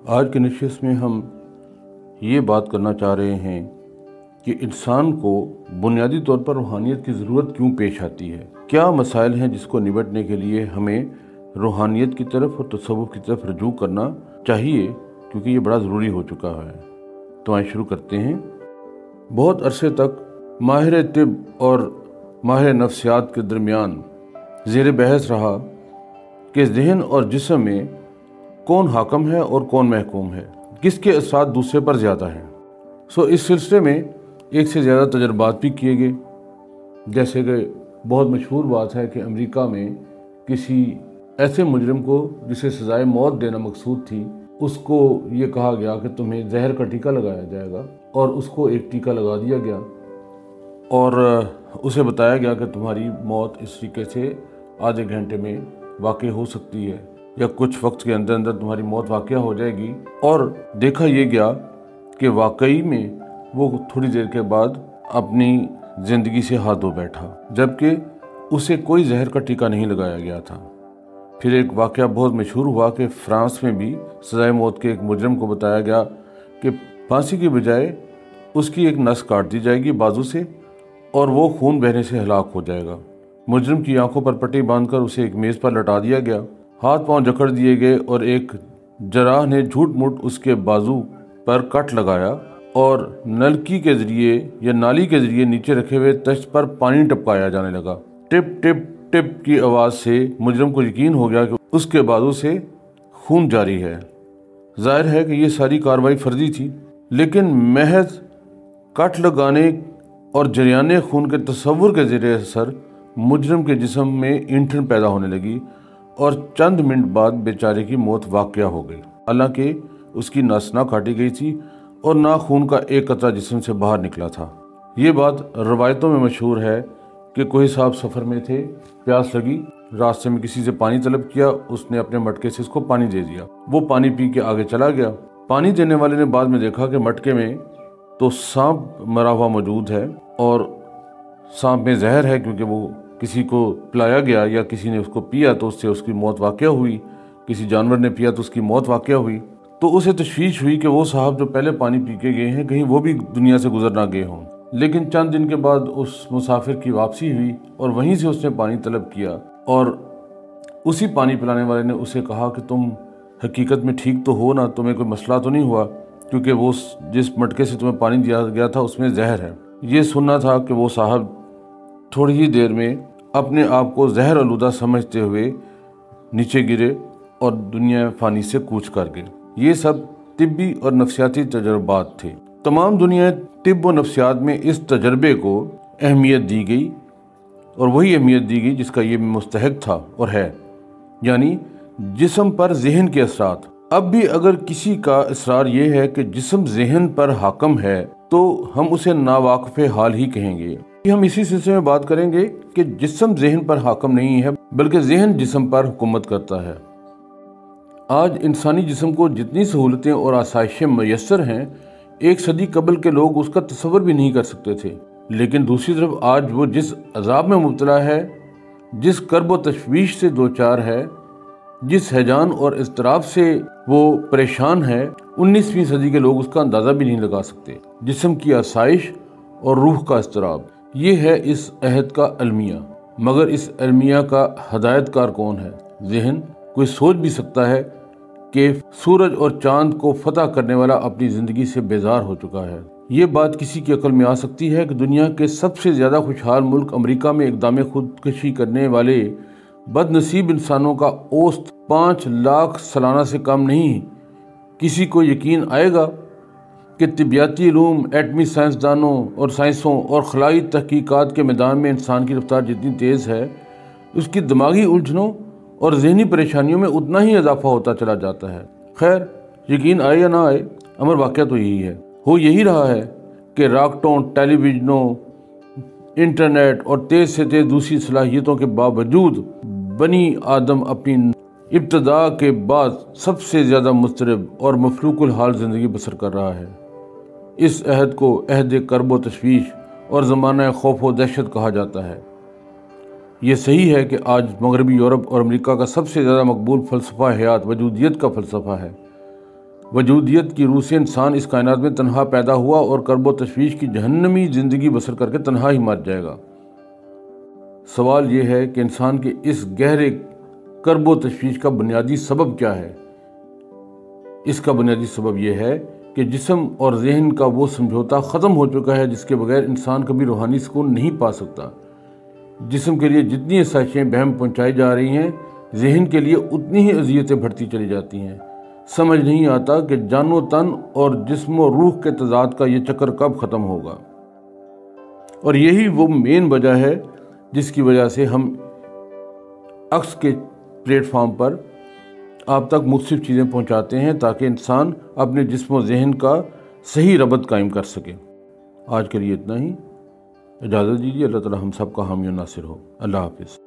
آج کی نشست میں ہم یہ بات کرنا چاہ رہے ہیں کہ انسان کو بنیادی طور پر روحانیت کی ضرورت کیوں پیش آتی ہے، کیا مسائل ہیں جس کو نمٹنے کے لیے ہمیں روحانیت کی طرف اور تصوف کی طرف رجوع کرنا چاہیے، کیونکہ یہ بڑا ضروری ہو چکا ہے۔ تو آئیں شروع کرتے ہیں۔ بہت عرصے تک ماہر طب اور ماہر نفسیات کے درمیان زیر بحث رہا کہ ذہن اور جسم میں کون حاکم ہے اور کون محکوم ہے، کس کے اثرات دوسرے پر زیادہ ہیں۔ اس سلسلے میں ایک سے زیادہ تجربات بھی کیے گئے، جیسے کہ بہت مشہور بات ہے کہ امریکہ میں کسی ایسے مجرم کو جسے سزائے موت دینا مقصود تھی، اس کو یہ کہا گیا کہ تمہیں زہر کا ٹیکہ لگایا جائے گا، اور اس کو ایک ٹیکہ لگا دیا گیا اور اسے بتایا گیا کہ تمہاری موت اس طریقے سے آدھے گھنٹے میں واقع ہو سکتی ہے یا کچھ وقت کے اندر اندر تمہاری موت واقع ہو جائے گی۔ اور دیکھا یہ گیا کہ واقعی میں وہ تھوڑی دیر کے بعد اپنی زندگی سے ہاتھ دھو بیٹھا، جبکہ اسے کوئی زہر کا ٹیکہ نہیں لگایا گیا تھا۔ پھر ایک واقعہ بہت مشہور ہوا کہ فرانس میں بھی سزائے موت کے ایک مجرم کو بتایا گیا کہ پھانسی کی بجائے اس کی ایک نس کاٹ دی جائے گی بازو سے، اور وہ خون بہنے سے ہلاک ہو جائے گا۔ مجرم کی آنکھوں پر پٹی باندھ کر اسے ایک میز پر لٹا دیا گیا، ہاتھ پاؤں جکڑ دیے گئے، اور ایک جراح نے جھوٹ موٹ اس کے بازو پر کٹ لگایا اور نلکی کے ذریعے یا نالی کے ذریعے نیچے رکھے ہوئے تشت پر پانی ٹپکایا جانے لگا۔ ٹپ ٹپ ٹپ کی آواز سے مجرم کو یقین ہو گیا کہ اس کے بازو سے خون جاری ہے۔ ظاہر ہے کہ یہ ساری کارروائی فرضی تھی، لیکن محض کٹ لگانے اور جریان خون کے تصور کے زیر اثر مجرم کے جسم میں اینٹھن پیدا ہونے لگی، اور چند منٹ بعد بیچارے کی موت واقع ہو گئی، حالانکہ اس کی نس نہ کاٹی گئی تھی اور نہ خون کا ایک قطرہ جسم سے باہر نکلا تھا۔ یہ بات روایتوں میں مشہور ہے کہ کوئی صاحب سفر میں تھے، پیاس لگی، راستے میں کسی سے پانی طلب کیا، اس نے اپنے مٹکے سے اس کو پانی دے دیا، وہ پانی پی کے آگے چلا گیا۔ پانی دینے والے نے بعد میں دیکھا کہ مٹکے میں تو سانپ مرا ہوا موجود ہے، اور سانپ میں زہر ہے، کیونکہ وہ کسی کو پلایا گیا یا کسی نے اس کو پیا تو اس سے اس کی موت واقع ہوئی، کسی جانور نے پیا تو اس کی موت واقع ہوئی۔ تو اسے تشویش ہوئی کہ وہ صاحب جو پہلے پانی پی کے گئے ہیں کہیں وہ بھی دنیا سے گزر نہ گئے ہوں۔ لیکن چند دن کے بعد اس مسافر کی واپسی ہوئی، اور وہیں سے اس نے پانی طلب کیا، اور اسی پانی پلانے والے نے اسے کہا کہ تم حقیقت میں ٹھیک تو ہو نا، تمہیں کوئی مسئلہ تو نہیں ہوا، کیونکہ وہ جس مٹکے سے تمہیں پانی دیا گیا تھا اس میں زہر ہے۔ یہ سننا تھا کہ وہ صاحب تھوڑی ہی دیر میں اپنے آپ کو زہر آلودہ سمجھتے ہوئے نیچے گرے اور دنیا فانی سے کوچ کر گئے۔ یہ سب طبی اور نفسیاتی تجربات تھے۔ تمام دنیا طب و نفسیات میں اس تجربے کو اہمیت دی گئی، اور وہی اہمیت دی گئی جس کا یہ مستحق تھا اور ہے، یعنی جسم پر ذہن کے اثرات۔ اب بھی اگر کسی کا اصرار یہ ہے کہ جسم ذہن پر حاکم ہے تو ہم اسے ناواقف حال ہی کہیں گے۔ ہم اسی سلسلے میں بات کریں گے کہ جسم ذہن پر حاکم نہیں ہے، بلکہ ذہن جسم پر حکومت کرتا ہے۔ آج انسانی جسم کو جتنی سہولتیں اور آسائشیں میسر ہیں، ایک صدی قبل کے لوگ اس کا تصور بھی نہیں کر سکتے تھے۔ لیکن دوسری طرف آج وہ جس عذاب میں مبتلا ہے، جس کرب و تشویش سے دوچار ہے، جس ہیجان اور اضطراب سے وہ پریشان ہے، 19ویں صدی کے لوگ اس کا اندازہ بھی نہیں لگا سکتے۔ جسم کی آسائش اور روح کا اضطراب، یہ ہے اس عہد کا المیہ۔ مگر اس المیہ کا ہدایت کار کون ہے؟ ذہن۔ کوئی سوچ بھی سکتا ہے کہ سورج اور چاند کو فتح کرنے والا اپنی زندگی سے بیزار ہو چکا ہے؟ یہ بات کسی کی عقل میں آ سکتی ہے کہ دنیا کے سب سے زیادہ خوشحال ملک امریکہ میں اقدام خودکشی کرنے والے بد نصیب انسانوں کا اوسط 5 لاکھ سالانہ سے کم نہیں؟ کسی کو یقین آئے گا کہ طبیعیاتی علوم، ایٹمی سائنسدانوں اور سائنسوں اور خلائی تحقیقات کے میدان میں انسان کی رفتار جتنی تیز ہے، اس کی دماغی الجھنوں اور ذہنی پریشانیوں میں اتنا ہی اضافہ ہوتا چلا جاتا ہے؟ خیر، یقین آئے یا نہ آئے، امر واقعہ تو یہی ہے، ہو یہی رہا ہے کہ راکٹوں، ٹیلی ویژنوں، انٹرنیٹ اور تیز سے تیز دوسری صلاحیتوں کے باوجود بنی آدم اپنی ابتدا کے بعد سب سے زیادہ مضطرب اور مفلوق الحال زندگی بسر کر رہا ہے۔ اس عہد کو عہد کرب و تشویش اور زمانہ خوف و دہشت کہا جاتا ہے۔ یہ صحیح ہے کہ آج مغربی یورپ اور امریکہ کا سب سے زیادہ مقبول فلسفہ حیات وجودیت کا فلسفہ ہے، وجودیت کی روح سے انسان اس کائنات میں تنہا پیدا ہوا اور کرب و تشویش کی جہنمی زندگی بسر کر کے تنہا ہی مر جائے گا۔ سوال یہ ہے کہ انسان کے اس گہرے کرب و تشویش کا بنیادی سبب کیا ہے؟ اس کا بنیادی سبب یہ ہے کہ جسم اور ذہن کا وہ سمجھوتا ختم ہو چکا ہے جس کے بغیر انسان کبھی روحانی سکون نہیں پا سکتا۔ جسم کے لیے جتنی آسائشیں بہم پہنچائی جا رہی ہیں، ذہن کے لیے اتنی ہی اذیتیں بڑھتی چلی جاتی ہیں۔ سمجھ نہیں آتا کہ جان و تن اور جسم و روح کے تضاد کا یہ چکر کب ختم ہوگا، اور یہی وہ مین وجہ ہے جس کی وجہ سے ہم عکس کے پلیٹ فارم پر آپ تک مختلف چیزیں پہنچاتے ہیں تاکہ انسان اپنے جسم و ذہن کا صحیح ربط قائم کر سکے۔ آج کے لیے اتنا ہی، اجازت دیجیے۔ اللہ تعالی ہم سب کا حامی و ناصر ہو۔ اللہ حافظ۔